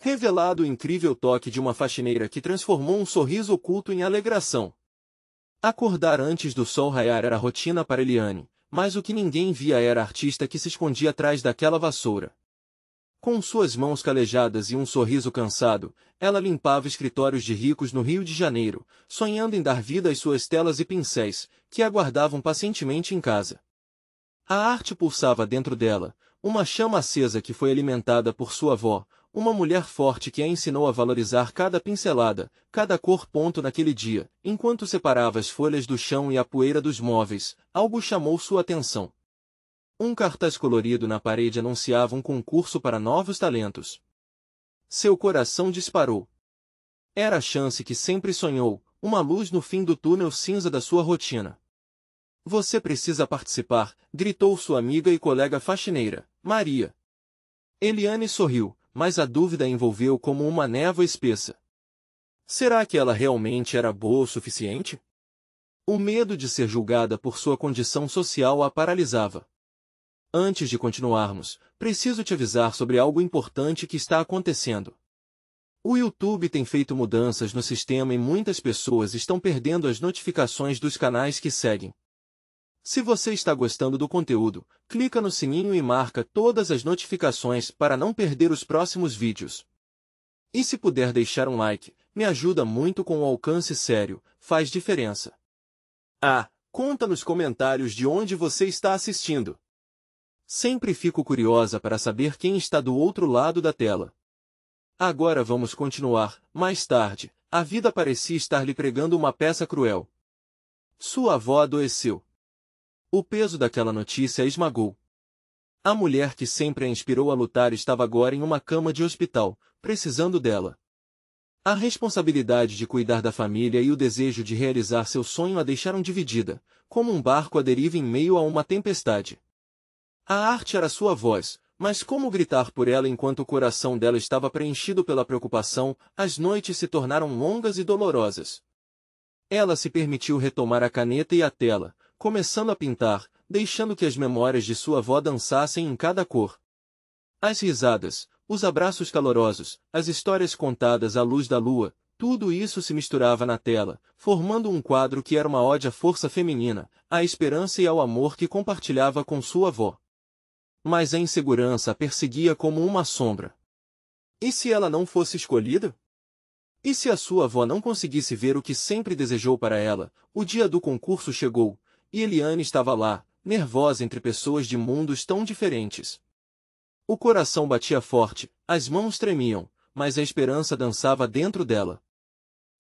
Revelado o incrível toque de uma faxineira que transformou um sorriso oculto em alegração. Acordar antes do sol raiar era rotina para Eliane, mas o que ninguém via era a artista que se escondia atrás daquela vassoura. Com suas mãos calejadas e um sorriso cansado, ela limpava escritórios de ricos no Rio de Janeiro, sonhando em dar vida às suas telas e pincéis, que aguardavam pacientemente em casa. A arte pulsava dentro dela, uma chama acesa que foi alimentada por sua avó, uma mulher forte que a ensinou a valorizar cada pincelada, cada cor ponto naquele dia. Enquanto separava as folhas do chão e a poeira dos móveis, algo chamou sua atenção. Um cartaz colorido na parede anunciava um concurso para novos talentos. Seu coração disparou. Era a chance que sempre sonhou, uma luz no fim do túnel cinza da sua rotina. Você precisa participar, gritou sua amiga e colega faxineira, Maria. Eliane sorriu, mas a dúvida a envolveu como uma névoa espessa. Será que ela realmente era boa o suficiente? O medo de ser julgada por sua condição social a paralisava. Antes de continuarmos, preciso te avisar sobre algo importante que está acontecendo. O YouTube tem feito mudanças no sistema e muitas pessoas estão perdendo as notificações dos canais que seguem. Se você está gostando do conteúdo, clica no sininho e marca todas as notificações para não perder os próximos vídeos. E se puder deixar um like, me ajuda muito com o alcance sério, faz diferença. Conta nos comentários de onde você está assistindo. Sempre fico curiosa para saber quem está do outro lado da tela. Agora vamos continuar. Mais tarde, a vida parecia estar lhe pregando uma peça cruel. Sua avó adoeceu. O peso daquela notícia a esmagou. A mulher que sempre a inspirou a lutar estava agora em uma cama de hospital, precisando dela. A responsabilidade de cuidar da família e o desejo de realizar seu sonho a deixaram dividida, como um barco à deriva em meio a uma tempestade. A arte era sua voz, mas como gritar por ela enquanto o coração dela estava preenchido pela preocupação? As noites se tornaram longas e dolorosas. Ela se permitiu retomar a caneta e a tela, começando a pintar, deixando que as memórias de sua avó dançassem em cada cor. As risadas, os abraços calorosos, as histórias contadas à luz da lua, tudo isso se misturava na tela, formando um quadro que era uma ode à força feminina, à esperança e ao amor que compartilhava com sua avó. Mas a insegurança a perseguia como uma sombra. E se ela não fosse escolhida? E se a sua avó não conseguisse ver o que sempre desejou para ela? O dia do concurso chegou, e Eliane estava lá, nervosa entre pessoas de mundos tão diferentes. O coração batia forte, as mãos tremiam, mas a esperança dançava dentro dela.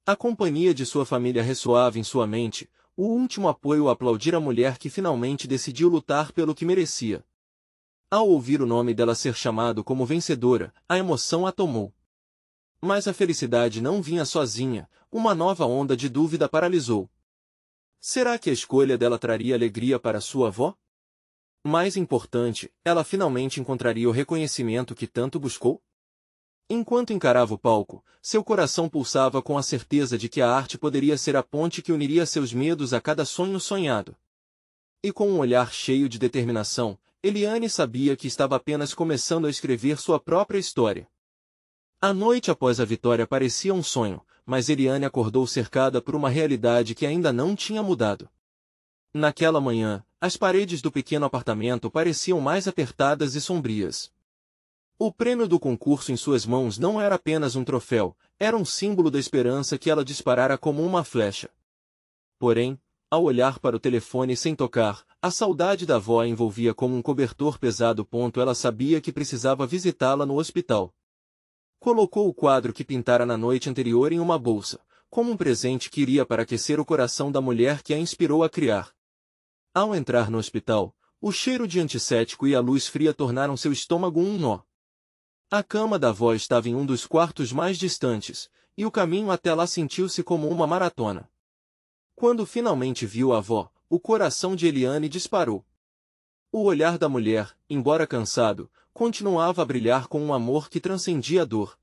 A companhia de sua família ressoava em sua mente, o último apoio a aplaudir a mulher que finalmente decidiu lutar pelo que merecia. Ao ouvir o nome dela ser chamado como vencedora, a emoção a tomou. Mas a felicidade não vinha sozinha, uma nova onda de dúvida paralisou. Será que a escolha dela traria alegria para sua avó? Mais importante, ela finalmente encontraria o reconhecimento que tanto buscou? Enquanto encarava o palco, seu coração pulsava com a certeza de que a arte poderia ser a ponte que uniria seus medos a cada sonho sonhado. E com um olhar cheio de determinação, Eliane sabia que estava apenas começando a escrever sua própria história. A noite após a vitória parecia um sonho, mas Eliane acordou cercada por uma realidade que ainda não tinha mudado. Naquela manhã, as paredes do pequeno apartamento pareciam mais apertadas e sombrias. O prêmio do concurso em suas mãos não era apenas um troféu, era um símbolo da esperança que ela disparara como uma flecha. Porém, ao olhar para o telefone sem tocar, a saudade da avó a envolvia como um cobertor pesado. Ela sabia que precisava visitá-la no hospital. Colocou o quadro que pintara na noite anterior em uma bolsa, como um presente que iria para aquecer o coração da mulher que a inspirou a criar. Ao entrar no hospital, o cheiro de antisséptico e a luz fria tornaram seu estômago um nó. A cama da avó estava em um dos quartos mais distantes, e o caminho até lá sentiu-se como uma maratona. Quando finalmente viu a avó, o coração de Eliane disparou. O olhar da mulher, embora cansado, continuava a brilhar com um amor que transcendia a dor.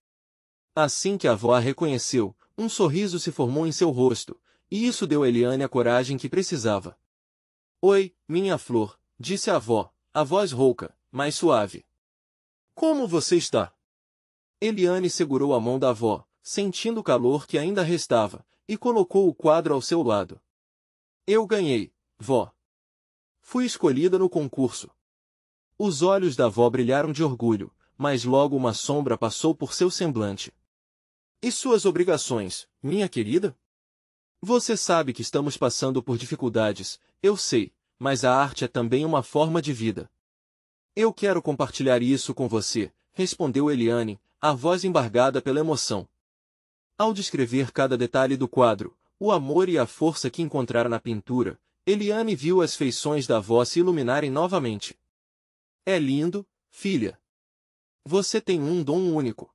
Assim que a avó a reconheceu, um sorriso se formou em seu rosto, e isso deu a Eliane a coragem que precisava. "Oi, minha flor", disse a avó, a voz rouca, mas suave. "Como você está?" Eliane segurou a mão da avó, sentindo o calor que ainda restava, e colocou o quadro ao seu lado. Eu ganhei, vó. Fui escolhida no concurso. Os olhos da avó brilharam de orgulho, mas logo uma sombra passou por seu semblante. E suas obrigações, minha querida? Você sabe que estamos passando por dificuldades, eu sei, mas a arte é também uma forma de vida. Eu quero compartilhar isso com você, respondeu Eliane, a voz embargada pela emoção. Ao descrever cada detalhe do quadro, o amor e a força que encontrara na pintura, Eliane viu as feições da avó se iluminarem novamente. É lindo, filha. Você tem um dom único.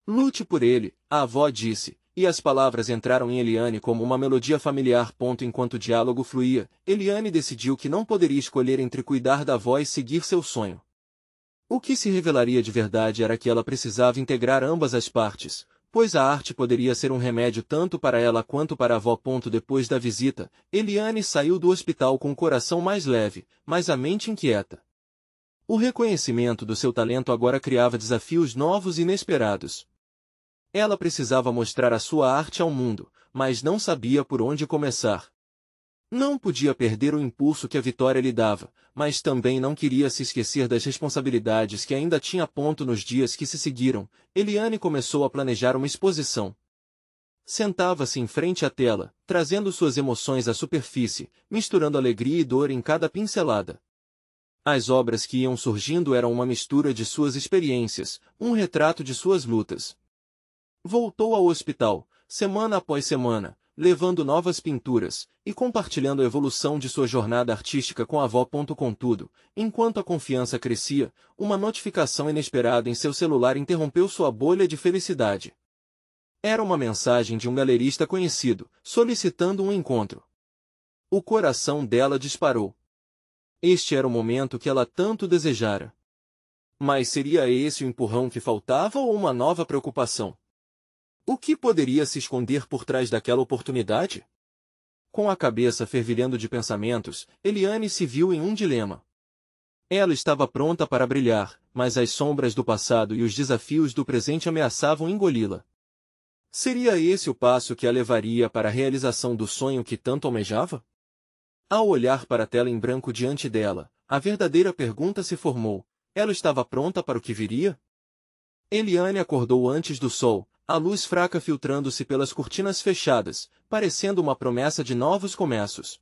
Lute por ele, a avó disse, e as palavras entraram em Eliane como uma melodia familiar. Enquanto o diálogo fluía, Eliane decidiu que não poderia escolher entre cuidar da avó e seguir seu sonho. O que se revelaria de verdade era que ela precisava integrar ambas as partes, pois a arte poderia ser um remédio tanto para ela quanto para a avó. Depois da visita, Eliane saiu do hospital com o coração mais leve, mas a mente inquieta. O reconhecimento do seu talento agora criava desafios novos e inesperados. Ela precisava mostrar a sua arte ao mundo, mas não sabia por onde começar. Não podia perder o impulso que a vitória lhe dava, mas também não queria se esquecer das responsabilidades que ainda tinha. Nos dias que se seguiram, Eliane começou a planejar uma exposição. Sentava-se em frente à tela, trazendo suas emoções à superfície, misturando alegria e dor em cada pincelada. As obras que iam surgindo eram uma mistura de suas experiências, um retrato de suas lutas. Voltou ao hospital, semana após semana, levando novas pinturas, e compartilhando a evolução de sua jornada artística com a avó. Contudo, enquanto a confiança crescia, uma notificação inesperada em seu celular interrompeu sua bolha de felicidade. Era uma mensagem de um galerista conhecido, solicitando um encontro. O coração dela disparou. Este era o momento que ela tanto desejara. Mas seria esse o empurrão que faltava ou uma nova preocupação? O que poderia se esconder por trás daquela oportunidade? Com a cabeça fervilhando de pensamentos, Eliane se viu em um dilema. Ela estava pronta para brilhar, mas as sombras do passado e os desafios do presente ameaçavam engoli-la. Seria esse o passo que a levaria para a realização do sonho que tanto almejava? Ao olhar para a tela em branco diante dela, a verdadeira pergunta se formou: ela estava pronta para o que viria? Eliane acordou antes do sol, a luz fraca filtrando-se pelas cortinas fechadas, parecendo uma promessa de novos começos.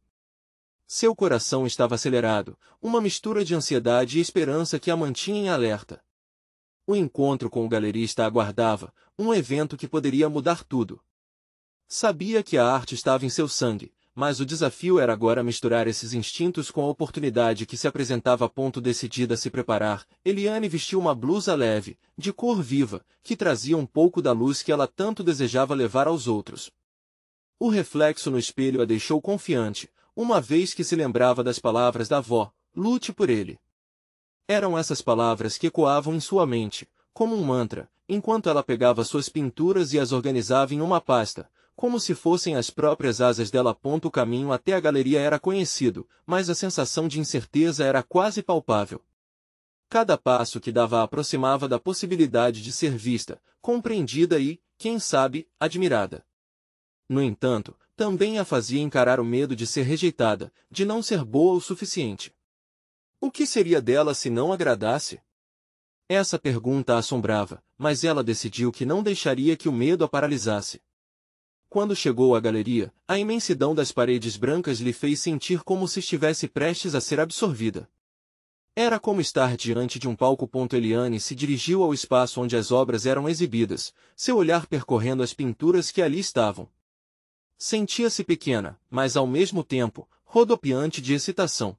Seu coração estava acelerado, uma mistura de ansiedade e esperança que a mantinha em alerta. O encontro com o galerista aguardava, um evento que poderia mudar tudo. Sabia que a arte estava em seu sangue, mas o desafio era agora misturar esses instintos com a oportunidade que se apresentava. Decidida a se preparar, Eliane vestiu uma blusa leve, de cor viva, que trazia um pouco da luz que ela tanto desejava levar aos outros. O reflexo no espelho a deixou confiante, uma vez que se lembrava das palavras da avó: lute por ele. Eram essas palavras que ecoavam em sua mente, como um mantra, enquanto ela pegava suas pinturas e as organizava em uma pasta, como se fossem as próprias asas dela. O caminho até a galeria era conhecido, mas a sensação de incerteza era quase palpável. Cada passo que dava a aproximava da possibilidade de ser vista, compreendida e, quem sabe, admirada. No entanto, também a fazia encarar o medo de ser rejeitada, de não ser boa o suficiente. O que seria dela se não agradasse? Essa pergunta a assombrava, mas ela decidiu que não deixaria que o medo a paralisasse. Quando chegou à galeria, a imensidão das paredes brancas lhe fez sentir como se estivesse prestes a ser absorvida. Era como estar diante de um palco. Eliane se dirigiu ao espaço onde as obras eram exibidas, seu olhar percorrendo as pinturas que ali estavam. Sentia-se pequena, mas ao mesmo tempo, rodopiante de excitação.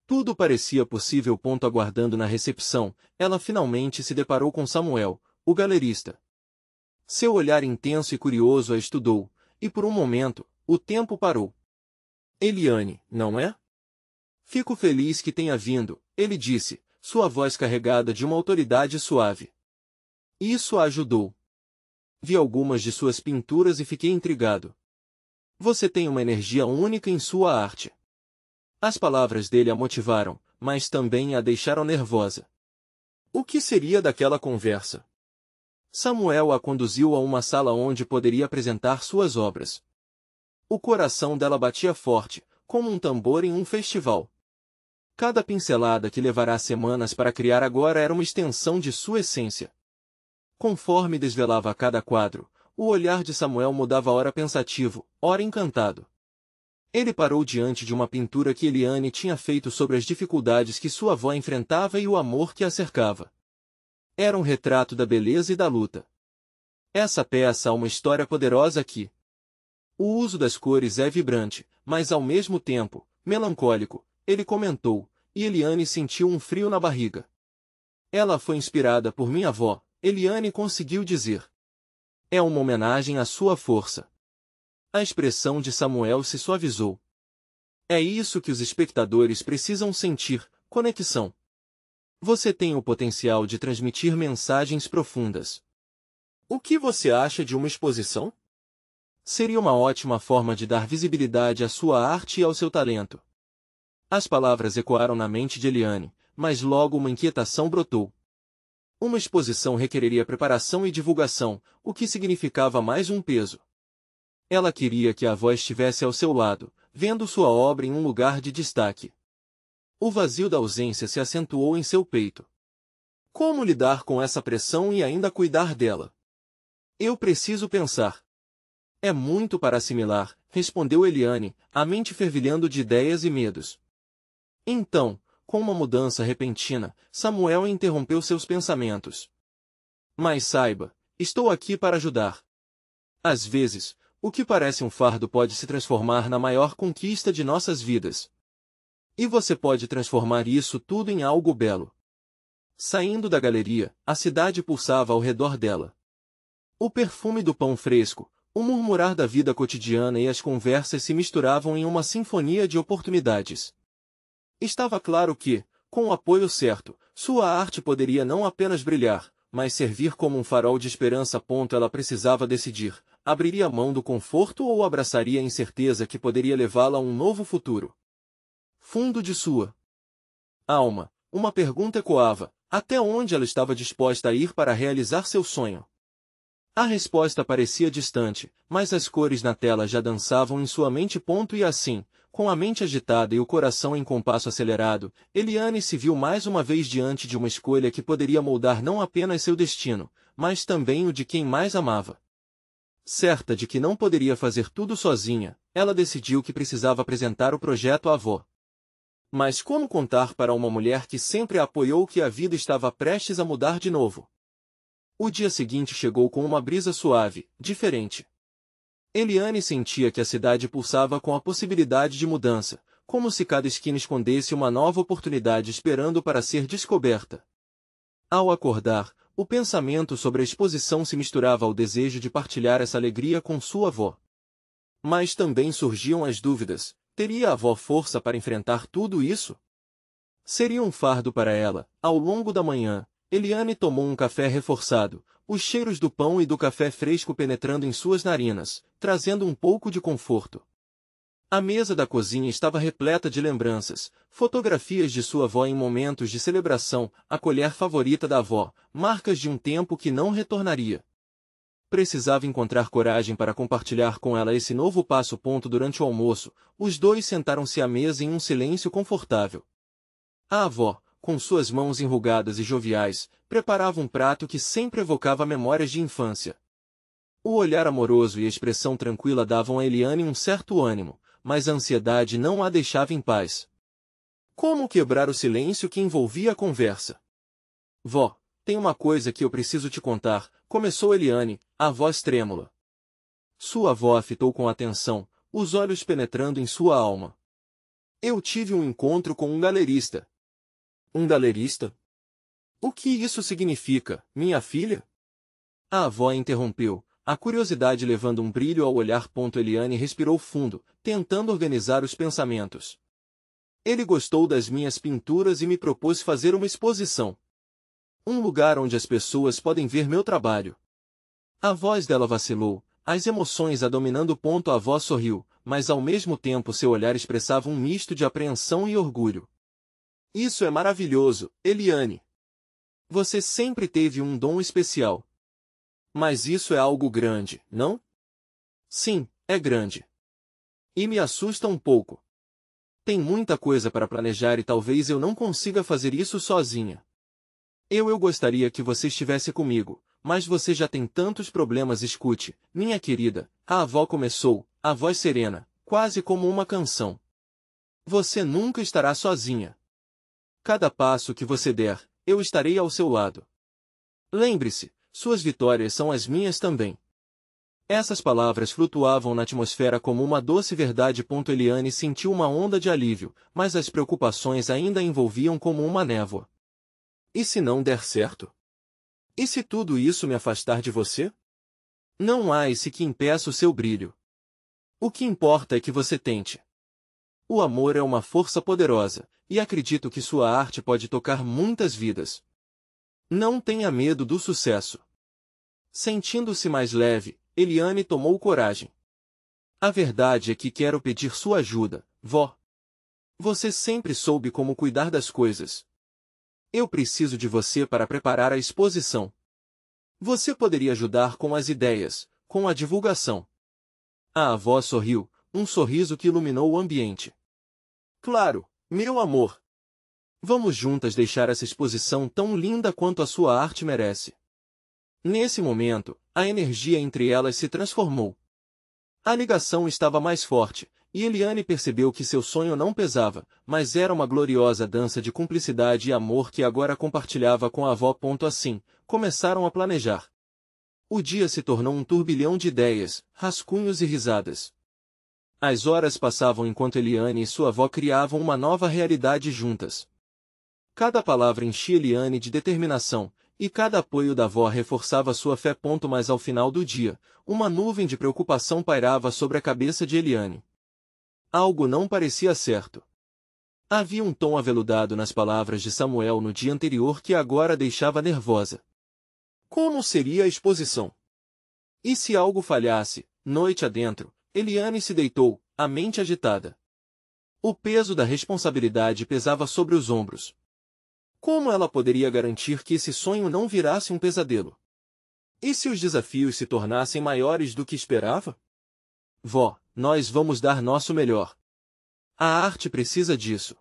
Tudo parecia possível. Aguardando na recepção, ela finalmente se deparou com Samuel, o galerista. Seu olhar intenso e curioso a estudou, e por um momento, o tempo parou. Eliane, não é? Fico feliz que tenha vindo, ele disse, sua voz carregada de uma autoridade suave. Isso a ajudou. Vi algumas de suas pinturas e fiquei intrigado. Você tem uma energia única em sua arte. As palavras dele a motivaram, mas também a deixaram nervosa. O que seria daquela conversa? Samuel a conduziu a uma sala onde poderia apresentar suas obras. O coração dela batia forte, como um tambor em um festival. Cada pincelada que levará semanas para criar agora era uma extensão de sua essência. Conforme desvelava cada quadro, o olhar de Samuel mudava ora pensativo, ora encantado. Ele parou diante de uma pintura que Eliane tinha feito sobre as dificuldades que sua avó enfrentava e o amor que a cercava. Era um retrato da beleza e da luta. Essa peça há uma história poderosa aqui. O uso das cores é vibrante, mas ao mesmo tempo, melancólico, ele comentou, e Eliane sentiu um frio na barriga. Ela foi inspirada por minha avó, Eliane conseguiu dizer. É uma homenagem à sua força. A expressão de Samuel se suavizou. É isso que os espectadores precisam sentir, conexão. Você tem o potencial de transmitir mensagens profundas. O que você acha de uma exposição? Seria uma ótima forma de dar visibilidade à sua arte e ao seu talento. As palavras ecoaram na mente de Eliane, mas logo uma inquietação brotou. Uma exposição requereria preparação e divulgação, o que significava mais um peso. Ela queria que a avó estivesse ao seu lado, vendo sua obra em um lugar de destaque. O vazio da ausência se acentuou em seu peito. Como lidar com essa pressão e ainda cuidar dela? Eu preciso pensar. É muito para assimilar, respondeu Eliane, a mente fervilhando de ideias e medos. Então, com uma mudança repentina, Samuel interrompeu seus pensamentos. Mas saiba, estou aqui para ajudar. Às vezes, o que parece um fardo pode se transformar na maior conquista de nossas vidas. E você pode transformar isso tudo em algo belo. Saindo da galeria, a cidade pulsava ao redor dela. O perfume do pão fresco, o murmurar da vida cotidiana e as conversas se misturavam em uma sinfonia de oportunidades. Estava claro que, com o apoio certo, sua arte poderia não apenas brilhar, mas servir como um farol de esperança. Ela precisava decidir, abriria mão do conforto ou abraçaria a incerteza que poderia levá-la a um novo futuro. Fundo de sua alma, uma pergunta ecoava, até onde ela estava disposta a ir para realizar seu sonho? A resposta parecia distante, mas as cores na tela já dançavam em sua mente. E assim, com a mente agitada e o coração em compasso acelerado, Eliane se viu mais uma vez diante de uma escolha que poderia moldar não apenas seu destino, mas também o de quem mais amava. Certa de que não poderia fazer tudo sozinha, ela decidiu que precisava apresentar o projeto à avó. Mas como contar para uma mulher que sempre a apoiou que a vida estava prestes a mudar de novo? O dia seguinte chegou com uma brisa suave, diferente. Eliane sentia que a cidade pulsava com a possibilidade de mudança, como se cada esquina escondesse uma nova oportunidade esperando para ser descoberta. Ao acordar, o pensamento sobre a exposição se misturava ao desejo de partilhar essa alegria com sua avó. Mas também surgiam as dúvidas: teria a avó força para enfrentar tudo isso? Seria um fardo para ela. Ao longo da manhã, Eliane tomou um café reforçado, os cheiros do pão e do café fresco penetrando em suas narinas, trazendo um pouco de conforto. A mesa da cozinha estava repleta de lembranças, fotografias de sua avó em momentos de celebração, a colher favorita da avó, marcas de um tempo que não retornaria. Precisava encontrar coragem para compartilhar com ela esse novo passo. Durante o almoço, os dois sentaram-se à mesa em um silêncio confortável. A avó, com suas mãos enrugadas e joviais, preparava um prato que sempre evocava memórias de infância. O olhar amoroso e a expressão tranquila davam a Eliane um certo ânimo, mas a ansiedade não a deixava em paz. Como quebrar o silêncio que envolvia a conversa? Vó, tem uma coisa que eu preciso te contar, começou Eliane, a voz trêmula. Sua avó a fitou com atenção, os olhos penetrando em sua alma. Eu tive um encontro com um galerista. Um galerista? O que isso significa, minha filha? A avó interrompeu, a curiosidade levando um brilho ao olhar. Eliane respirou fundo, tentando organizar os pensamentos. Ele gostou das minhas pinturas e me propôs fazer uma exposição. Um lugar onde as pessoas podem ver meu trabalho. A voz dela vacilou, as emoções a dominando. A avó sorriu, mas ao mesmo tempo seu olhar expressava um misto de apreensão e orgulho. Isso é maravilhoso, Eliane. Você sempre teve um dom especial. Mas isso é algo grande, não? Sim, é grande. E me assusta um pouco. Tem muita coisa para planejar e talvez eu não consiga fazer isso sozinha. Eu gostaria que você estivesse comigo, mas você já tem tantos problemas. Escute, minha querida, a avó começou, a voz serena, quase como uma canção. Você nunca estará sozinha. Cada passo que você der, eu estarei ao seu lado. Lembre-se, suas vitórias são as minhas também. Essas palavras flutuavam na atmosfera como uma doce verdade. Eliane sentiu uma onda de alívio, mas as preocupações ainda a envolviam como uma névoa. E se não der certo? E se tudo isso me afastar de você? Não há esse que impeça o seu brilho. O que importa é que você tente. O amor é uma força poderosa, e acredito que sua arte pode tocar muitas vidas. Não tenha medo do sucesso. Sentindo-se mais leve, Eliane tomou coragem. A verdade é que quero pedir sua ajuda, vó. Você sempre soube como cuidar das coisas. Eu preciso de você para preparar a exposição. Você poderia ajudar com as ideias, com a divulgação. A avó sorriu, um sorriso que iluminou o ambiente. Claro, meu amor. Vamos juntas deixar essa exposição tão linda quanto a sua arte merece. Nesse momento, a energia entre elas se transformou. A ligação estava mais forte, e Eliane percebeu que seu sonho não pesava, mas era uma gloriosa dança de cumplicidade e amor que agora compartilhava com a avó. Assim, começaram a planejar. O dia se tornou um turbilhão de ideias, rascunhos e risadas. As horas passavam enquanto Eliane e sua avó criavam uma nova realidade juntas. Cada palavra enchia Eliane de determinação, e cada apoio da avó reforçava sua fé. Mas ao final do dia, uma nuvem de preocupação pairava sobre a cabeça de Eliane. Algo não parecia certo. Havia um tom aveludado nas palavras de Samuel no dia anterior que agora a deixava nervosa. Como seria a exposição? E se algo falhasse? Noite adentro, Eliane se deitou, a mente agitada. O peso da responsabilidade pesava sobre os ombros. Como ela poderia garantir que esse sonho não virasse um pesadelo? E se os desafios se tornassem maiores do que esperava? Vó, nós vamos dar nosso melhor. A arte precisa disso.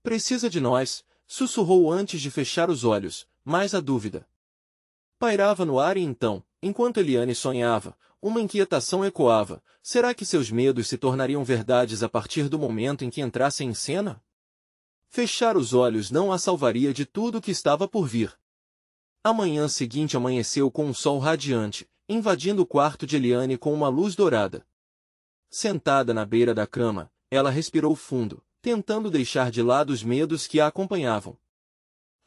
Precisa de nós, sussurrou antes de fechar os olhos, mas a dúvida pairava no ar. E então, enquanto Eliane sonhava, uma inquietação ecoava. Será que seus medos se tornariam verdades a partir do momento em que entrassem em cena? Fechar os olhos não a salvaria de tudo o que estava por vir. A manhã seguinte amanheceu com um sol radiante, invadindo o quarto de Eliane com uma luz dourada. Sentada na beira da cama, ela respirou fundo, tentando deixar de lado os medos que a acompanhavam.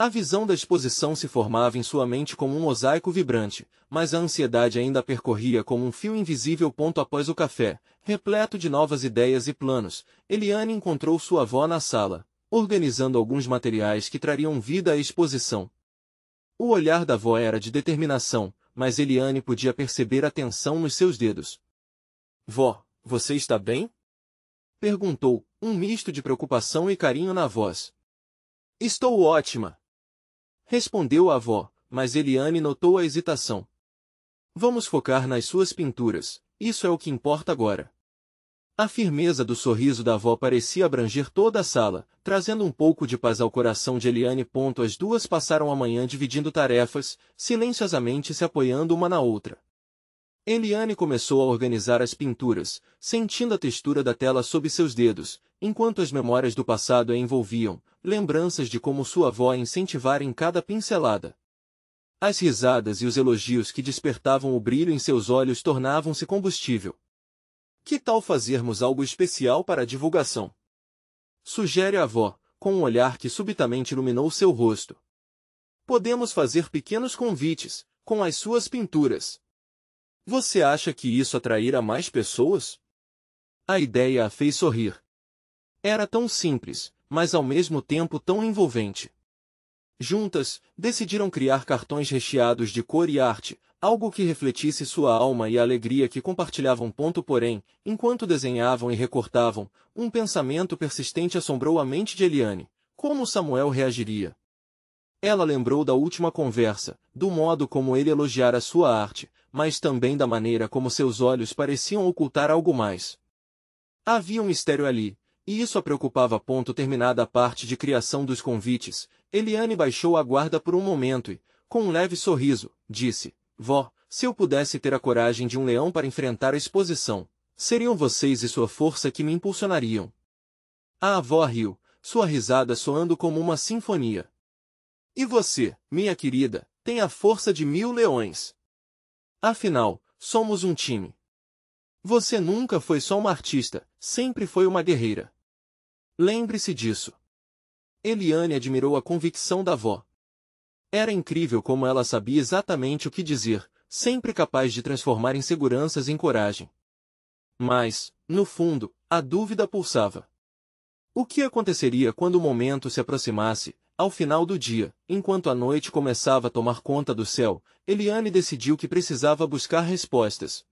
A visão da exposição se formava em sua mente como um mosaico vibrante, mas a ansiedade ainda a percorria como um fio invisível. Após o café, repleto de novas ideias e planos, Eliane encontrou sua avó na sala, organizando alguns materiais que trariam vida à exposição. O olhar da avó era de determinação, mas Eliane podia perceber a tensão nos seus dedos. Vó, você está bem? Perguntou, um misto de preocupação e carinho na voz. Estou ótima, respondeu a avó, mas Eliane notou a hesitação. Vamos focar nas suas pinturas, isso é o que importa agora. A firmeza do sorriso da avó parecia abranger toda a sala, trazendo um pouco de paz ao coração de Eliane. As duas passaram a manhã dividindo tarefas, silenciosamente se apoiando uma na outra. Eliane começou a organizar as pinturas, sentindo a textura da tela sob seus dedos, enquanto as memórias do passado a envolviam, lembranças de como sua avó a incentivara em cada pincelada. As risadas e os elogios que despertavam o brilho em seus olhos tornavam-se combustível. Que tal fazermos algo especial para a divulgação? Sugere a avó, com um olhar que subitamente iluminou seu rosto. Podemos fazer pequenos convites, com as suas pinturas. Você acha que isso atrairá mais pessoas? A ideia a fez sorrir. Era tão simples, mas ao mesmo tempo tão envolvente. Juntas, decidiram criar cartões recheados de cor e arte, algo que refletisse sua alma e a alegria que compartilhavam. Porém, enquanto desenhavam e recortavam, um pensamento persistente assombrou a mente de Eliane. Como Samuel reagiria? Ela lembrou da última conversa, do modo como ele elogiara sua arte, mas também da maneira como seus olhos pareciam ocultar algo mais. Havia um mistério ali, e isso a preocupava. Terminada a parte de criação dos convites, Eliane baixou a guarda por um momento e, com um leve sorriso, disse: Vó, se eu pudesse ter a coragem de um leão para enfrentar a exposição, seriam vocês e sua força que me impulsionariam. A avó riu, sua risada soando como uma sinfonia. E você, minha querida, tem a força de 1000 leões. Afinal, somos um time. Você nunca foi só uma artista, sempre foi uma guerreira. Lembre-se disso. Eliane admirou a convicção da avó. Era incrível como ela sabia exatamente o que dizer, sempre capaz de transformar inseguranças em coragem. Mas, no fundo, a dúvida pulsava. O que aconteceria quando o momento se aproximasse? Ao final do dia, enquanto a noite começava a tomar conta do céu, Eliane decidiu que precisava buscar respostas.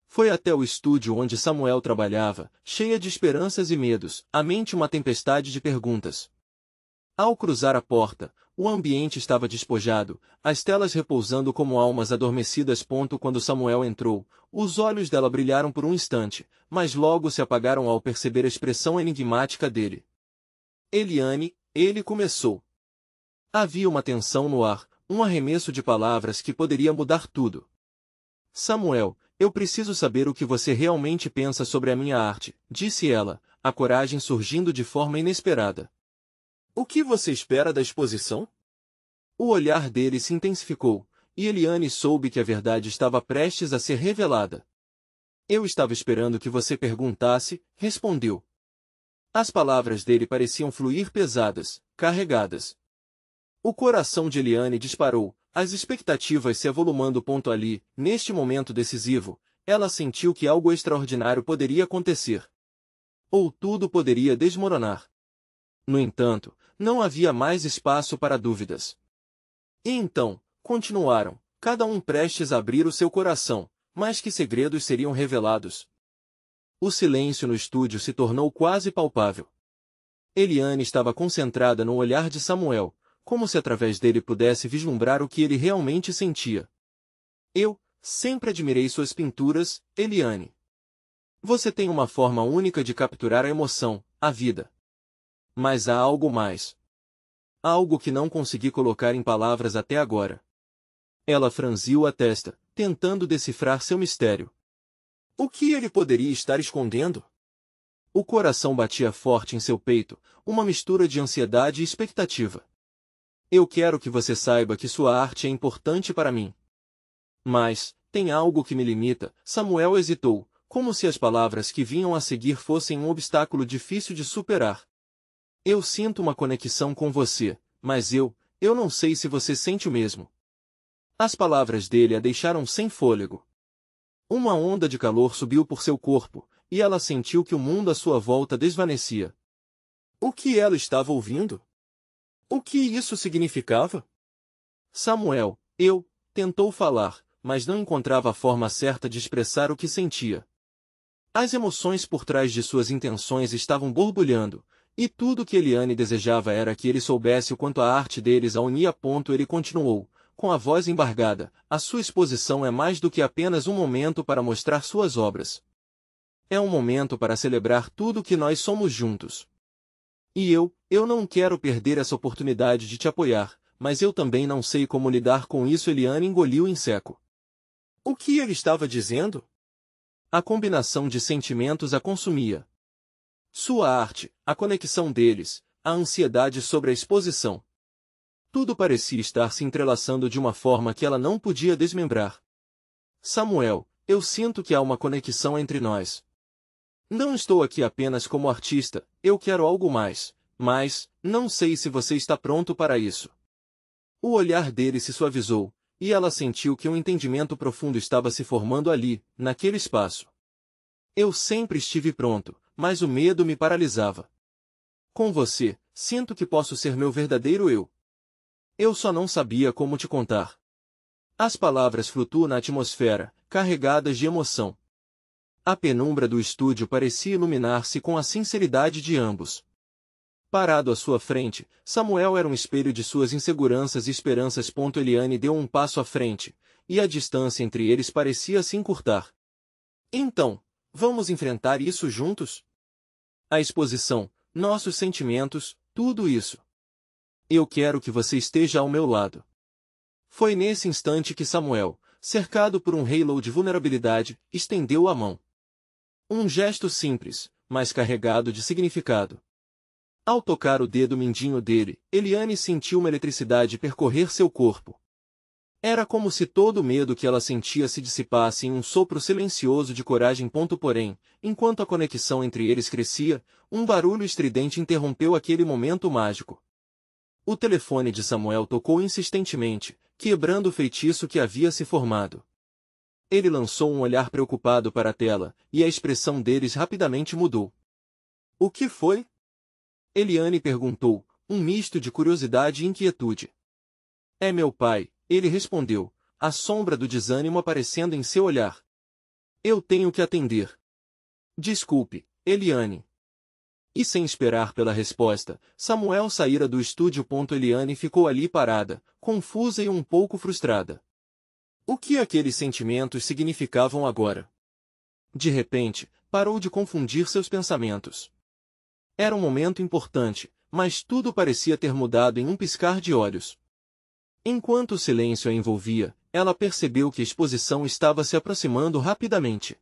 Foi até o estúdio onde Samuel trabalhava, cheia de esperanças e medos, a mente uma tempestade de perguntas. Ao cruzar a porta, o ambiente estava despojado, as telas repousando como almas adormecidas. Quando Samuel entrou, os olhos dela brilharam por um instante, mas logo se apagaram ao perceber a expressão enigmática dele. Eliane, ele começou. Havia uma tensão no ar, um arremesso de palavras que poderia mudar tudo. Samuel, eu preciso saber o que você realmente pensa sobre a minha arte, disse ela, a coragem surgindo de forma inesperada. O que você espera da exposição? O olhar dele se intensificou, e Eliane soube que a verdade estava prestes a ser revelada. Eu estava esperando que você perguntasse, respondeu. As palavras dele pareciam fluir pesadas, carregadas. O coração de Eliane disparou, as expectativas se avolumando. Ali, neste momento decisivo, ela sentiu que algo extraordinário poderia acontecer. Ou tudo poderia desmoronar. No entanto, não havia mais espaço para dúvidas. E então, continuaram, cada um prestes a abrir o seu coração, mas que segredos seriam revelados? O silêncio no estúdio se tornou quase palpável. Eliane estava concentrada no olhar de Samuel, como se através dele pudesse vislumbrar o que ele realmente sentia. Eu sempre admirei suas pinturas, Eliane. Você tem uma forma única de capturar a emoção, a vida. Mas há algo mais. Algo que não consegui colocar em palavras até agora. Ela franziu a testa, tentando decifrar seu mistério. O que ele poderia estar escondendo? O coração batia forte em seu peito, uma mistura de ansiedade e expectativa. Eu quero que você saiba que sua arte é importante para mim. Mas, tem algo que me limita. Samuel hesitou, como se as palavras que vinham a seguir fossem um obstáculo difícil de superar. Eu sinto uma conexão com você, mas eu não sei se você sente o mesmo. As palavras dele a deixaram sem fôlego. Uma onda de calor subiu por seu corpo, e ela sentiu que o mundo à sua volta desvanecia. O que ela estava ouvindo? O que isso significava? Samuel, tentou falar, mas não encontrava a forma certa de expressar o que sentia. As emoções por trás de suas intenções estavam borbulhando, e tudo o que Eliane desejava era que ele soubesse o quanto a arte deles a unia. Ele continuou, com a voz embargada, a sua exposição é mais do que apenas um momento para mostrar suas obras. É um momento para celebrar tudo o que nós somos juntos. E eu não quero perder essa oportunidade de te apoiar, mas eu também não sei como lidar com isso. Eliane engoliu em seco. O que ele estava dizendo? A combinação de sentimentos a consumia. Sua arte, a conexão deles, a ansiedade sobre a exposição. Tudo parecia estar se entrelaçando de uma forma que ela não podia desmembrar. Samuel, eu sinto que há uma conexão entre nós. Não estou aqui apenas como artista, eu quero algo mais, mas não sei se você está pronto para isso. O olhar dele se suavizou, e ela sentiu que um entendimento profundo estava se formando ali, naquele espaço. Eu sempre estive pronto, mas o medo me paralisava. Com você, sinto que posso ser meu verdadeiro eu. Eu só não sabia como te contar. As palavras flutuam na atmosfera, carregadas de emoção. A penumbra do estúdio parecia iluminar-se com a sinceridade de ambos. Parado à sua frente, Samuel era um espelho de suas inseguranças e esperanças. Eliane deu um passo à frente, e a distância entre eles parecia se encurtar. Então, vamos enfrentar isso juntos? A exposição, nossos sentimentos, tudo isso. Eu quero que você esteja ao meu lado. Foi nesse instante que Samuel, cercado por um halo de vulnerabilidade, estendeu a mão. Um gesto simples, mas carregado de significado. Ao tocar o dedo mindinho dele, Eliane sentiu uma eletricidade percorrer seu corpo. Era como se todo o medo que ela sentia se dissipasse em um sopro silencioso de coragem. Porém, enquanto a conexão entre eles crescia, um barulho estridente interrompeu aquele momento mágico. O telefone de Samuel tocou insistentemente, quebrando o feitiço que havia se formado. Ele lançou um olhar preocupado para a tela, e a expressão deles rapidamente mudou. O que foi? Eliane perguntou, um misto de curiosidade e inquietude. É meu pai, ele respondeu, a sombra do desânimo aparecendo em seu olhar. Eu tenho que atender. Desculpe, Eliane. E sem esperar pela resposta, Samuel saíra do estúdio. Eliane ficou ali parada, confusa e um pouco frustrada. O que aqueles sentimentos significavam agora? De repente, parou de confundir seus pensamentos. Era um momento importante, mas tudo parecia ter mudado em um piscar de olhos. Enquanto o silêncio a envolvia, ela percebeu que a exposição estava se aproximando rapidamente.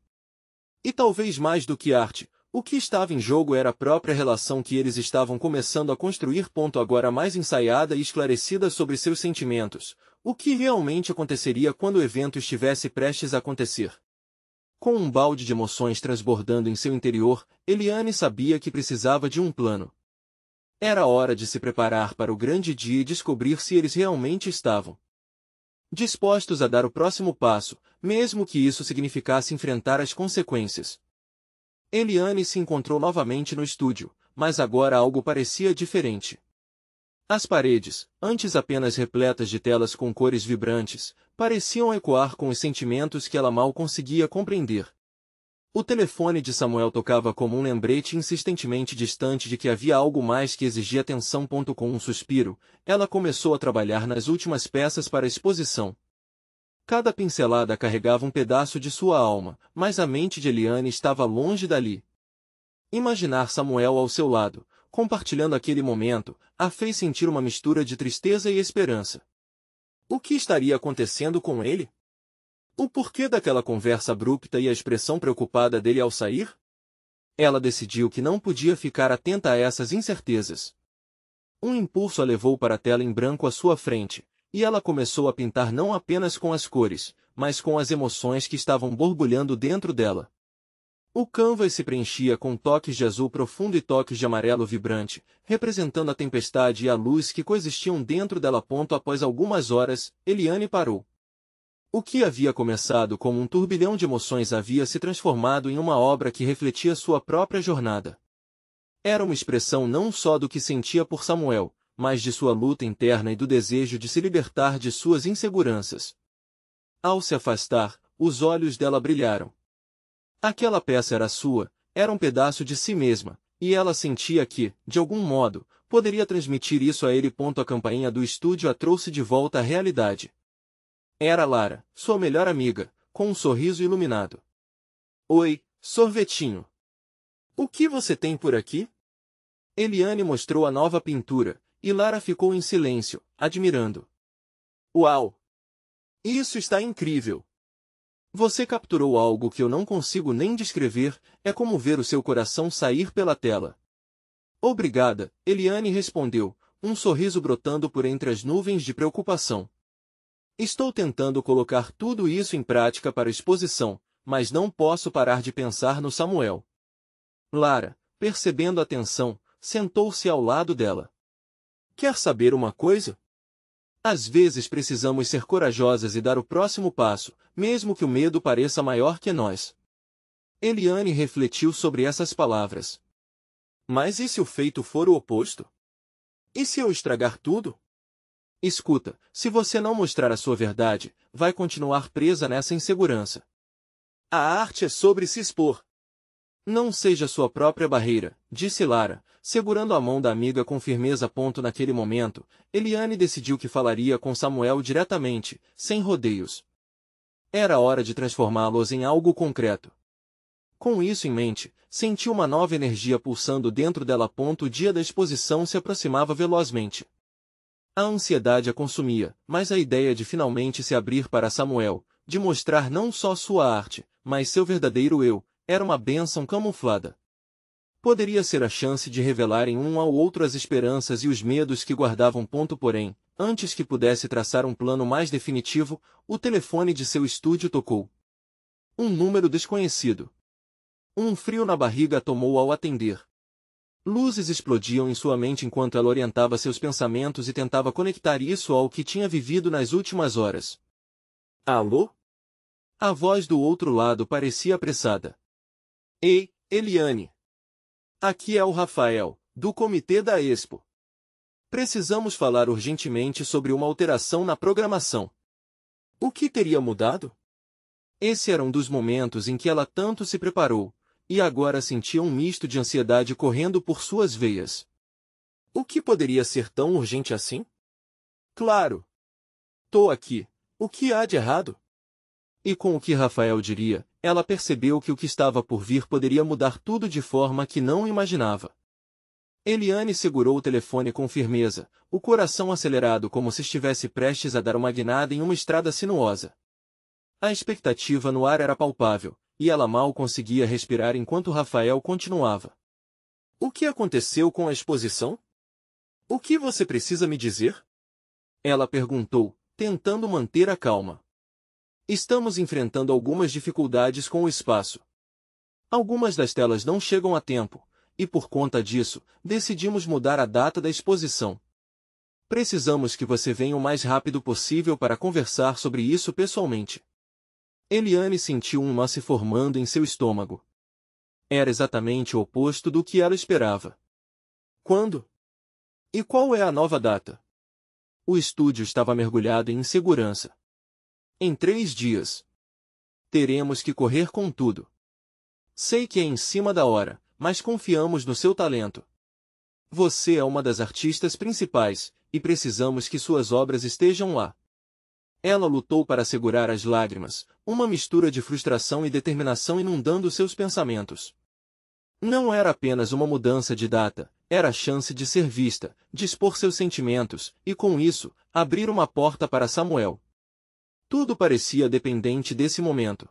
E talvez mais do que arte, o que estava em jogo era a própria relação que eles estavam começando a construir. Agora mais ensaiada e esclarecida sobre seus sentimentos, o que realmente aconteceria quando o evento estivesse prestes a acontecer. Com um balde de emoções transbordando em seu interior, Eliane sabia que precisava de um plano. Era hora de se preparar para o grande dia e descobrir se eles realmente estavam dispostos a dar o próximo passo, mesmo que isso significasse enfrentar as consequências. Eliane se encontrou novamente no estúdio, mas agora algo parecia diferente. As paredes, antes apenas repletas de telas com cores vibrantes, pareciam ecoar com os sentimentos que ela mal conseguia compreender. O telefone de Samuel tocava como um lembrete insistentemente distante de que havia algo mais que exigia atenção. Com um suspiro, ela começou a trabalhar nas últimas peças para a exposição. Cada pincelada carregava um pedaço de sua alma, mas a mente de Eliane estava longe dali. Imaginar Samuel ao seu lado, compartilhando aquele momento, a fez sentir uma mistura de tristeza e esperança. O que estaria acontecendo com ele? O porquê daquela conversa abrupta e a expressão preocupada dele ao sair? Ela decidiu que não podia ficar atenta a essas incertezas. Um impulso a levou para a tela em branco à sua frente, e ela começou a pintar não apenas com as cores, mas com as emoções que estavam borbulhando dentro dela. O canvas se preenchia com toques de azul profundo e toques de amarelo vibrante, representando a tempestade e a luz que coexistiam dentro dela. Após algumas horas, Eliane parou. O que havia começado como um turbilhão de emoções havia se transformado em uma obra que refletia sua própria jornada. Era uma expressão não só do que sentia por Samuel, mas de sua luta interna e do desejo de se libertar de suas inseguranças. Ao se afastar, os olhos dela brilharam. Aquela peça era sua, era um pedaço de si mesma, e ela sentia que, de algum modo, poderia transmitir isso a ele. A campainha do estúdio a trouxe de volta à realidade. Era Lara, sua melhor amiga, com um sorriso iluminado. Oi, sorvetinho. O que você tem por aqui? Eliane mostrou a nova pintura, e Lara ficou em silêncio, admirando. Uau! Isso está incrível! Você capturou algo que eu não consigo nem descrever, é como ver o seu coração sair pela tela. Obrigada, Eliane respondeu, um sorriso brotando por entre as nuvens de preocupação. Estou tentando colocar tudo isso em prática para a exposição, mas não posso parar de pensar no Samuel. Lara, percebendo a tensão, sentou-se ao lado dela. Quer saber uma coisa? Às vezes precisamos ser corajosas e dar o próximo passo, mesmo que o medo pareça maior que nós. Eliane refletiu sobre essas palavras. Mas e se o feito for o oposto? E se eu estragar tudo? Escuta, se você não mostrar a sua verdade, vai continuar presa nessa insegurança. A arte é sobre se expor. Não seja sua própria barreira, disse Lara, segurando a mão da amiga com firmeza. Naquele momento, Eliane decidiu que falaria com Samuel diretamente, sem rodeios. Era hora de transformá-los em algo concreto. Com isso em mente, sentiu uma nova energia pulsando dentro dela. O dia da exposição se aproximava velozmente. A ansiedade a consumia, mas a ideia de finalmente se abrir para Samuel, de mostrar não só sua arte, mas seu verdadeiro eu, era uma bênção camuflada. Poderia ser a chance de revelarem um ao outro as esperanças e os medos que guardavam. Porém, antes que pudesse traçar um plano mais definitivo, o telefone de seu estúdio tocou. Um número desconhecido. Um frio na barriga a tomou ao atender. Luzes explodiam em sua mente enquanto ela orientava seus pensamentos e tentava conectar isso ao que tinha vivido nas últimas horas. Alô? A voz do outro lado parecia apressada. Ei, Eliane. Aqui é o Rafael, do comitê da Expo. Precisamos falar urgentemente sobre uma alteração na programação. O que teria mudado? Esse era um dos momentos em que ela tanto se preparou, e agora sentia um misto de ansiedade correndo por suas veias. O que poderia ser tão urgente assim? Claro! Tô aqui. O que há de errado? E com o que Rafael diria, ela percebeu que o que estava por vir poderia mudar tudo de forma que não imaginava. Eliane segurou o telefone com firmeza, o coração acelerado como se estivesse prestes a dar uma guinada em uma estrada sinuosa. A expectativa no ar era palpável, e ela mal conseguia respirar enquanto Rafael continuava. O que aconteceu com a exposição? O que você precisa me dizer? Ela perguntou, tentando manter a calma. Estamos enfrentando algumas dificuldades com o espaço. Algumas das telas não chegam a tempo, e por conta disso, decidimos mudar a data da exposição. Precisamos que você venha o mais rápido possível para conversar sobre isso pessoalmente. Eliane sentiu um nó se formando em seu estômago. Era exatamente o oposto do que ela esperava. Quando? E qual é a nova data? O estúdio estava mergulhado em insegurança. Em 3 dias. Teremos que correr com tudo. Sei que é em cima da hora, mas confiamos no seu talento. Você é uma das artistas principais, e precisamos que suas obras estejam lá. Ela lutou para segurar as lágrimas, uma mistura de frustração e determinação inundando seus pensamentos. Não era apenas uma mudança de data, era a chance de ser vista, de expor seus sentimentos, e com isso, abrir uma porta para Samuel. Tudo parecia dependente desse momento.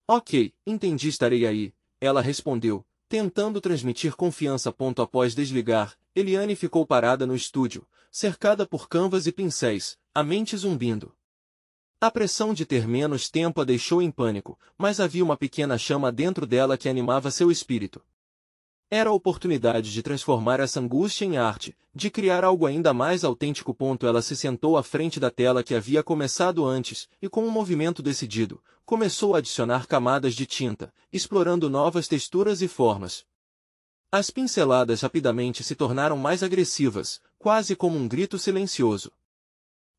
Ok, entendi, estarei aí, ela respondeu, tentando transmitir confiança. Após desligar, Eliane ficou parada no estúdio, cercada por canvas e pincéis, a mente zumbindo. A pressão de ter menos tempo a deixou em pânico, mas havia uma pequena chama dentro dela que animava seu espírito. Era a oportunidade de transformar essa angústia em arte, de criar algo ainda mais autêntico. Ela se sentou à frente da tela que havia começado antes, e com um movimento decidido, começou a adicionar camadas de tinta, explorando novas texturas e formas. As pinceladas rapidamente se tornaram mais agressivas, quase como um grito silencioso.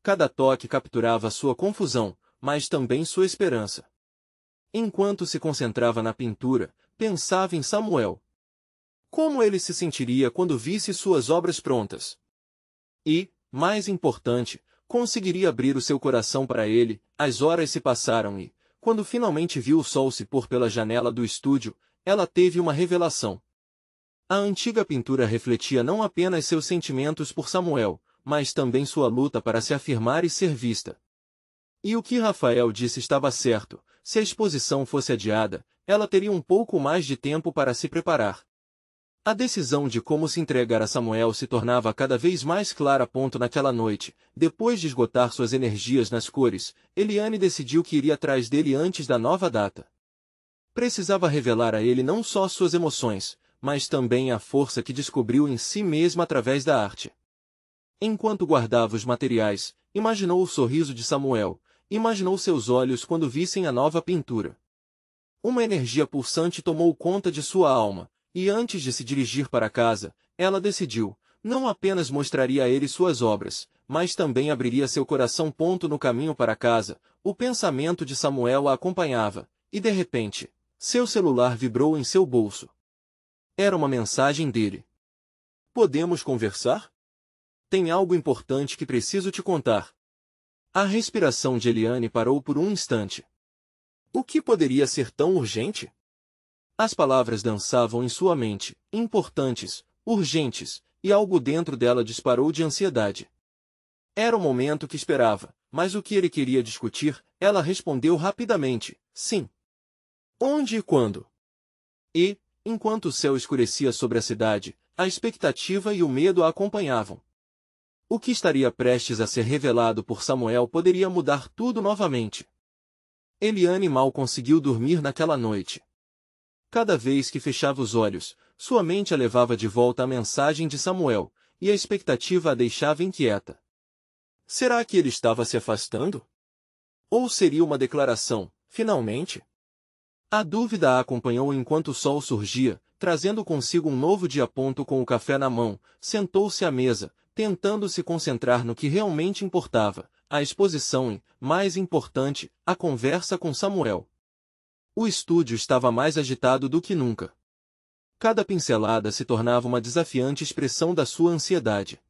Cada toque capturava sua confusão, mas também sua esperança. Enquanto se concentrava na pintura, pensava em Samuel. Como ele se sentiria quando visse suas obras prontas? E, mais importante, conseguiria abrir o seu coração para ele. As horas se passaram e, quando finalmente viu o sol se pôr pela janela do estúdio, ela teve uma revelação. A antiga pintura refletia não apenas seus sentimentos por Samuel, mas também sua luta para se afirmar e ser vista. E o que Rafael disse estava certo: se a exposição fosse adiada, ela teria um pouco mais de tempo para se preparar. A decisão de como se entregar a Samuel se tornava cada vez mais clara. Naquela noite, depois de esgotar suas energias nas cores, Eliane decidiu que iria atrás dele antes da nova data. Precisava revelar a ele não só suas emoções, mas também a força que descobriu em si mesma através da arte. Enquanto guardava os materiais, imaginou o sorriso de Samuel, imaginou seus olhos quando vissem a nova pintura. Uma energia pulsante tomou conta de sua alma, e antes de se dirigir para casa, ela decidiu, não apenas mostraria a ele suas obras, mas também abriria seu coração. No caminho para casa, o pensamento de Samuel a acompanhava, e de repente, seu celular vibrou em seu bolso. Era uma mensagem dele. Podemos conversar? Tem algo importante que preciso te contar. A respiração de Eliane parou por um instante. O que poderia ser tão urgente? As palavras dançavam em sua mente, importantes, urgentes, e algo dentro dela disparou de ansiedade. Era o momento que esperava, mas o que ele queria discutir, ela respondeu rapidamente, sim. Onde e quando? E, enquanto o céu escurecia sobre a cidade, a expectativa e o medo a acompanhavam. O que estaria prestes a ser revelado por Samuel poderia mudar tudo novamente. Eliane mal conseguiu dormir naquela noite. Cada vez que fechava os olhos, sua mente a levava de volta à mensagem de Samuel, e a expectativa a deixava inquieta. Será que ele estava se afastando? Ou seria uma declaração, finalmente? A dúvida a acompanhou enquanto o sol surgia, trazendo consigo um novo dia. Com o café na mão, sentou-se à mesa, tentando se concentrar no que realmente importava, a exposição e, mais importante, a conversa com Samuel. O estúdio estava mais agitado do que nunca. Cada pincelada se tornava uma desafiante expressão da sua ansiedade.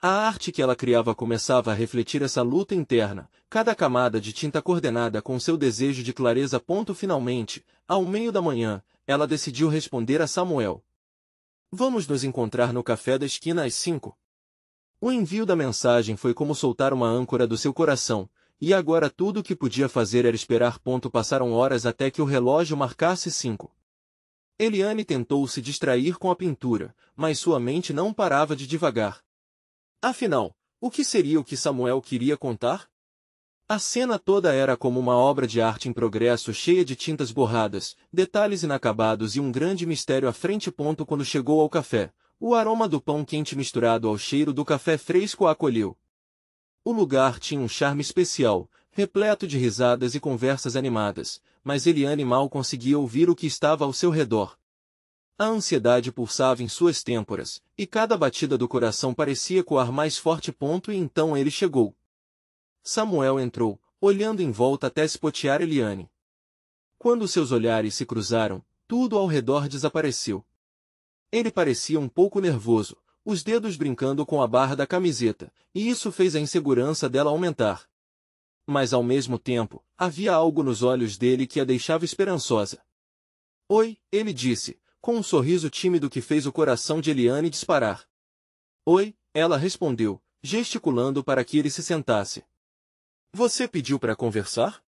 A arte que ela criava começava a refletir essa luta interna, cada camada de tinta coordenada com seu desejo de clareza. Finalmente, ao meio da manhã, ela decidiu responder a Samuel. Vamos nos encontrar no café da esquina às 5. O envio da mensagem foi como soltar uma âncora do seu coração, e agora tudo o que podia fazer era esperar. Passaram horas até que o relógio marcasse 5. Eliane tentou se distrair com a pintura, mas sua mente não parava de divagar. Afinal, o que seria o que Samuel queria contar? A cena toda era como uma obra de arte em progresso cheia de tintas borradas, detalhes inacabados e um grande mistério à frente. Quando chegou ao café, o aroma do pão quente misturado ao cheiro do café fresco a acolheu. O lugar tinha um charme especial, repleto de risadas e conversas animadas, mas Eliane mal conseguia ouvir o que estava ao seu redor. A ansiedade pulsava em suas têmporas, e cada batida do coração parecia coar mais forte. E então ele chegou. Samuel entrou, olhando em volta até espotear Eliane. Quando seus olhares se cruzaram, tudo ao redor desapareceu. Ele parecia um pouco nervoso, os dedos brincando com a barra da camiseta, e isso fez a insegurança dela aumentar. Mas ao mesmo tempo, havia algo nos olhos dele que a deixava esperançosa. Oi, ele disse, com um sorriso tímido que fez o coração de Eliane disparar. Oi, ela respondeu, gesticulando para que ele se sentasse. Você pediu para conversar?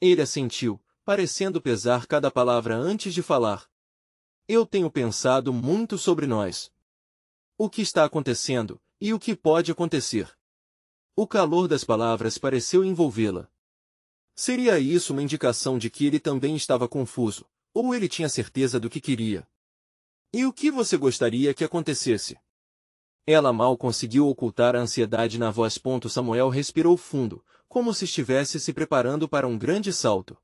Ele assentiu, parecendo pesar cada palavra antes de falar. Eu tenho pensado muito sobre nós. O que está acontecendo, e o que pode acontecer. O calor das palavras pareceu envolvê-la. Seria isso uma indicação de que ele também estava confuso, ou ele tinha certeza do que queria? E o que você gostaria que acontecesse? Ela mal conseguiu ocultar a ansiedade na voz. Samuel respirou fundo, como se estivesse se preparando para um grande salto.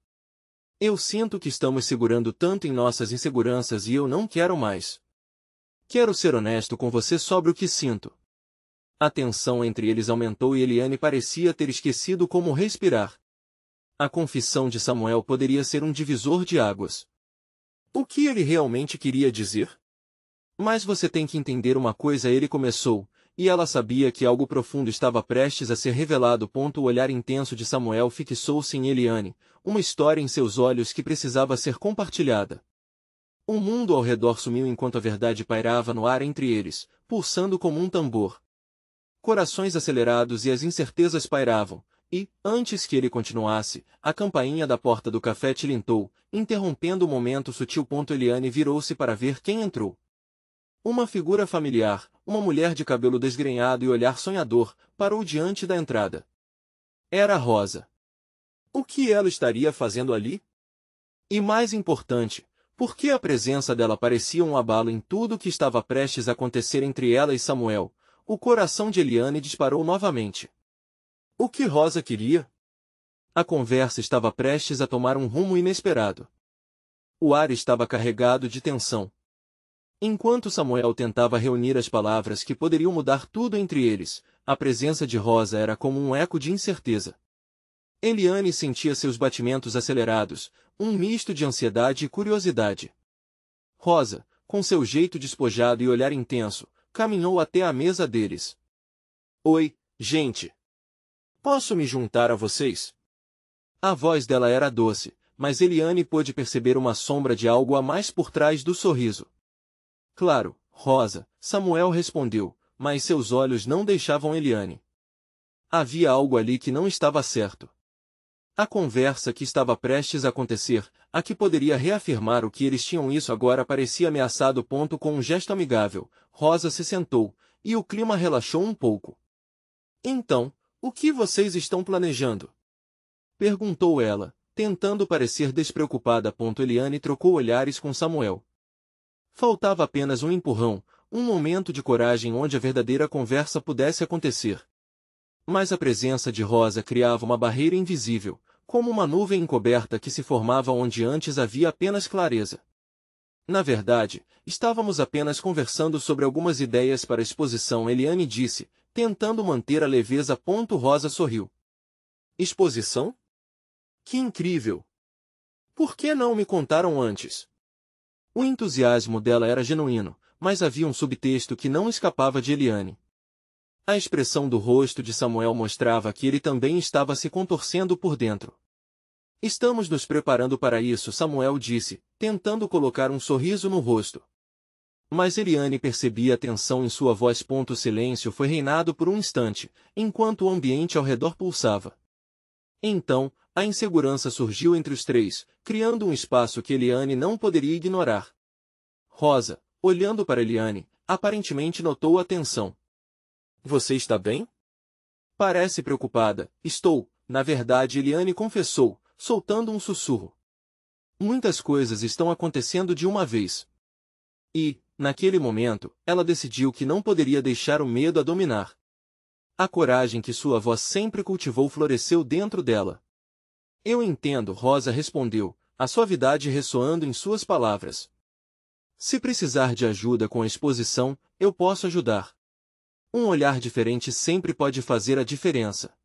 Eu sinto que estamos segurando tanto em nossas inseguranças e eu não quero mais. Quero ser honesto com você sobre o que sinto. A tensão entre eles aumentou e Eliane parecia ter esquecido como respirar. A confissão de Samuel poderia ser um divisor de águas. O que ele realmente queria dizer? Mas você tem que entender uma coisa, ele começou, e ela sabia que algo profundo estava prestes a ser revelado. O olhar intenso de Samuel fixou-se em Eliane, uma história em seus olhos que precisava ser compartilhada. O mundo ao redor sumiu enquanto a verdade pairava no ar entre eles, pulsando como um tambor. Corações acelerados e as incertezas pairavam, e, antes que ele continuasse, a campainha da porta do café tilintou, interrompendo o momento sutil. Eliane virou-se para ver quem entrou. Uma figura familiar, uma mulher de cabelo desgrenhado e olhar sonhador, parou diante da entrada. Era Rosa. O que ela estaria fazendo ali? E mais importante, por que a presença dela parecia um abalo em tudo o que estava prestes a acontecer entre ela e Samuel? O coração de Eliane disparou novamente. O que Rosa queria? A conversa estava prestes a tomar um rumo inesperado. O ar estava carregado de tensão. Enquanto Samuel tentava reunir as palavras que poderiam mudar tudo entre eles, a presença de Rosa era como um eco de incerteza. Eliane sentia seus batimentos acelerados, um misto de ansiedade e curiosidade. Rosa, com seu jeito despojado e olhar intenso, caminhou até a mesa deles. Oi, gente. Posso me juntar a vocês? A voz dela era doce, mas Eliane pôde perceber uma sombra de algo a mais por trás do sorriso. Claro, Rosa, Samuel respondeu, mas seus olhos não deixavam Eliane. Havia algo ali que não estava certo. A conversa que estava prestes a acontecer, a que poderia reafirmar o que eles tinham isso agora parecia ameaçado. Com um gesto amigável, Rosa se sentou, e o clima relaxou um pouco. Então, o que vocês estão planejando? Perguntou ela, tentando parecer despreocupada. Eliane trocou olhares com Samuel. Faltava apenas um empurrão, um momento de coragem onde a verdadeira conversa pudesse acontecer. Mas a presença de Rosa criava uma barreira invisível, como uma nuvem encoberta que se formava onde antes havia apenas clareza. Na verdade, estávamos apenas conversando sobre algumas ideias para a exposição, Eliane disse, tentando manter a leveza. Rosa sorriu. Exposição? Que incrível! Por que não me contaram antes? O entusiasmo dela era genuíno, mas havia um subtexto que não escapava de Eliane. A expressão do rosto de Samuel mostrava que ele também estava se contorcendo por dentro. Estamos nos preparando para isso, Samuel disse, tentando colocar um sorriso no rosto. Mas Eliane percebia a tensão em sua voz. O silêncio foi reinado por um instante, enquanto o ambiente ao redor pulsava. Então, a insegurança surgiu entre os três, criando um espaço que Eliane não poderia ignorar. Rosa, olhando para Eliane, aparentemente notou a tensão. Você está bem? Parece preocupada. Estou, na verdade, Eliane confessou, soltando um sussurro. Muitas coisas estão acontecendo de uma vez. E, naquele momento, ela decidiu que não poderia deixar o medo a dominar. A coragem que sua avó sempre cultivou floresceu dentro dela. Eu entendo, Rosa respondeu, a suavidade ressoando em suas palavras. Se precisar de ajuda com a exposição, eu posso ajudar. Um olhar diferente sempre pode fazer a diferença.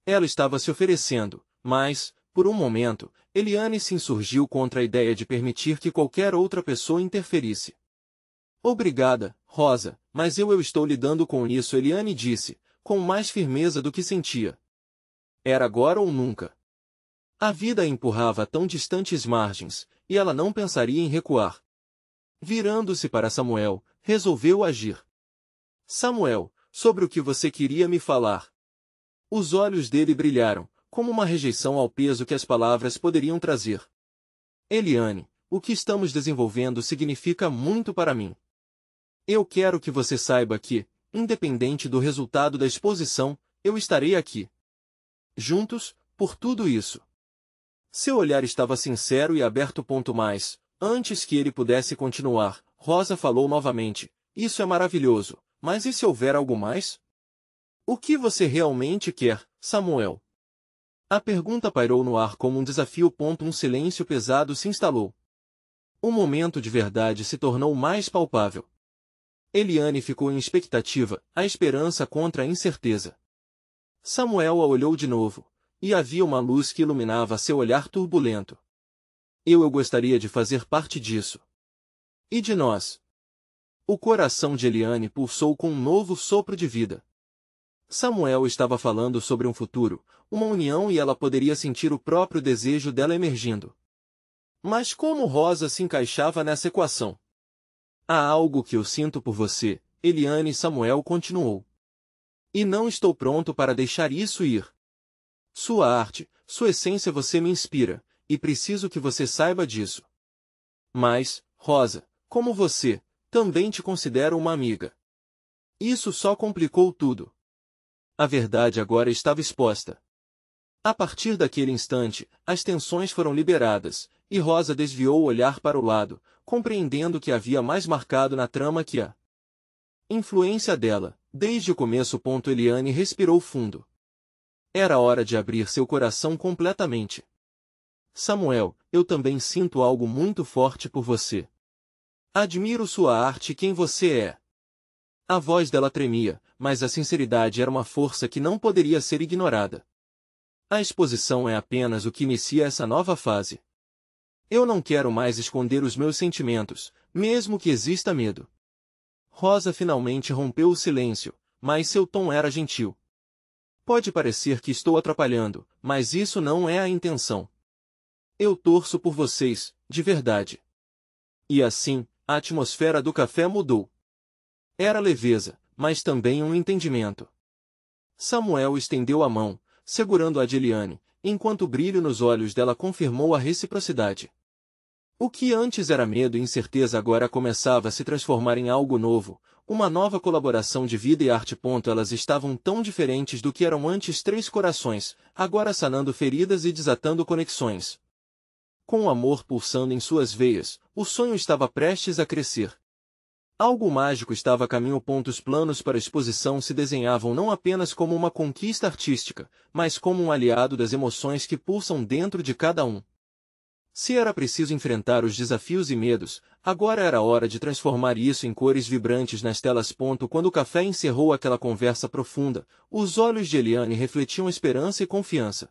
Ela estava se oferecendo, mas, por um momento, Eliane se insurgiu contra a ideia de permitir que qualquer outra pessoa interferisse. Obrigada, Rosa, mas eu estou lidando com isso, Eliane disse, com mais firmeza do que sentia. Era agora ou nunca. A vida a empurrava a tão distantes margens, e ela não pensaria em recuar. Virando-se para Samuel, resolveu agir. Samuel, sobre o que você queria me falar? Os olhos dele brilharam, como uma rejeição ao peso que as palavras poderiam trazer. Eliane, o que estamos desenvolvendo significa muito para mim. Eu quero que você saiba que, independente do resultado da exposição, eu estarei aqui. Juntos, por tudo isso. Seu olhar estava sincero e aberto. Mais, antes que ele pudesse continuar, Rosa falou novamente, isso é maravilhoso. Mas e se houver algo mais? O que você realmente quer, Samuel? A pergunta pairou no ar como um desafio. Um silêncio pesado se instalou. O momento de verdade se tornou mais palpável. Eliane ficou em expectativa, a esperança contra a incerteza. Samuel a olhou de novo, e havia uma luz que iluminava seu olhar turbulento. Eu gostaria de fazer parte disso. E de nós? O coração de Eliane pulsou com um novo sopro de vida. Samuel estava falando sobre um futuro, uma união, e ela poderia sentir o próprio desejo dela emergindo. Mas como Rosa se encaixava nessa equação? Há algo que eu sinto por você, Eliane. Samuel continuou. E não estou pronto para deixar isso ir. Sua arte, sua essência, você me inspira, e preciso que você saiba disso. Mas, Rosa, como você, também te considero uma amiga. Isso só complicou tudo. A verdade agora estava exposta. A partir daquele instante, as tensões foram liberadas, e Rosa desviou o olhar para o lado, compreendendo que havia mais marcado na trama que a influência dela, desde o começo. Eliane respirou fundo. Era hora de abrir seu coração completamente. Samuel, eu também sinto algo muito forte por você. Admiro sua arte e quem você é. A voz dela tremia, mas a sinceridade era uma força que não poderia ser ignorada. A exposição é apenas o que inicia essa nova fase. Eu não quero mais esconder os meus sentimentos, mesmo que exista medo. Rosa finalmente rompeu o silêncio, mas seu tom era gentil. Pode parecer que estou atrapalhando, mas isso não é a intenção. Eu torço por vocês, de verdade. E assim, a atmosfera do café mudou. Era leveza, mas também um entendimento. Samuel estendeu a mão, segurando a de Eliane, enquanto o brilho nos olhos dela confirmou a reciprocidade. O que antes era medo e incerteza agora começava a se transformar em algo novo, uma nova colaboração de vida e arte. Elas estavam tão diferentes do que eram antes três corações, agora sanando feridas e desatando conexões. Com o amor pulsando em suas veias, o sonho estava prestes a crescer. Algo mágico estava a caminho. Os planos para a exposição se desenhavam não apenas como uma conquista artística, mas como um aliado das emoções que pulsam dentro de cada um. Se era preciso enfrentar os desafios e medos, agora era hora de transformar isso em cores vibrantes nas telas. Quando o café encerrou aquela conversa profunda, os olhos de Eliane refletiam esperança e confiança.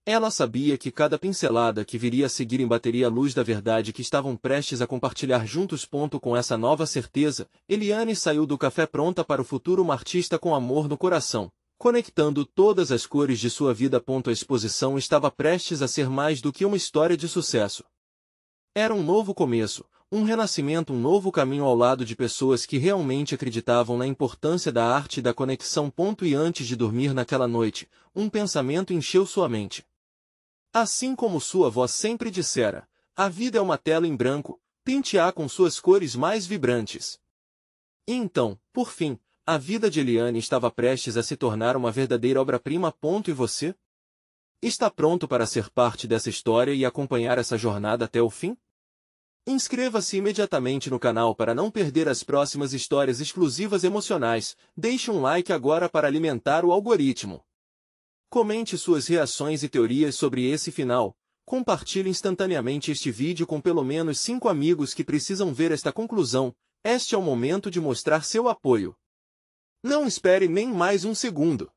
Ela sabia que cada pincelada que viria a seguir embateria a luz da verdade que estavam prestes a compartilhar juntos. Com essa nova certeza, Eliane saiu do café pronta para o futuro, uma artista com amor no coração, conectando todas as cores de sua vida. A exposição estava prestes a ser mais do que uma história de sucesso. Era um novo começo, um renascimento, um novo caminho ao lado de pessoas que realmente acreditavam na importância da arte e da conexão. E antes de dormir naquela noite, um pensamento encheu sua mente. Assim como sua avó sempre dissera, a vida é uma tela em branco, pinte-a com suas cores mais vibrantes. E então, por fim, a vida de Eliane estava prestes a se tornar uma verdadeira obra-prima. E você? Está pronto para ser parte dessa história e acompanhar essa jornada até o fim? Inscreva-se imediatamente no canal para não perder as próximas histórias exclusivas emocionais. Deixe um like agora para alimentar o algoritmo. Comente suas reações e teorias sobre esse final. Compartilhe instantaneamente este vídeo com pelo menos 5 amigos que precisam ver esta conclusão. Este é o momento de mostrar seu apoio. Não espere nem mais um segundo.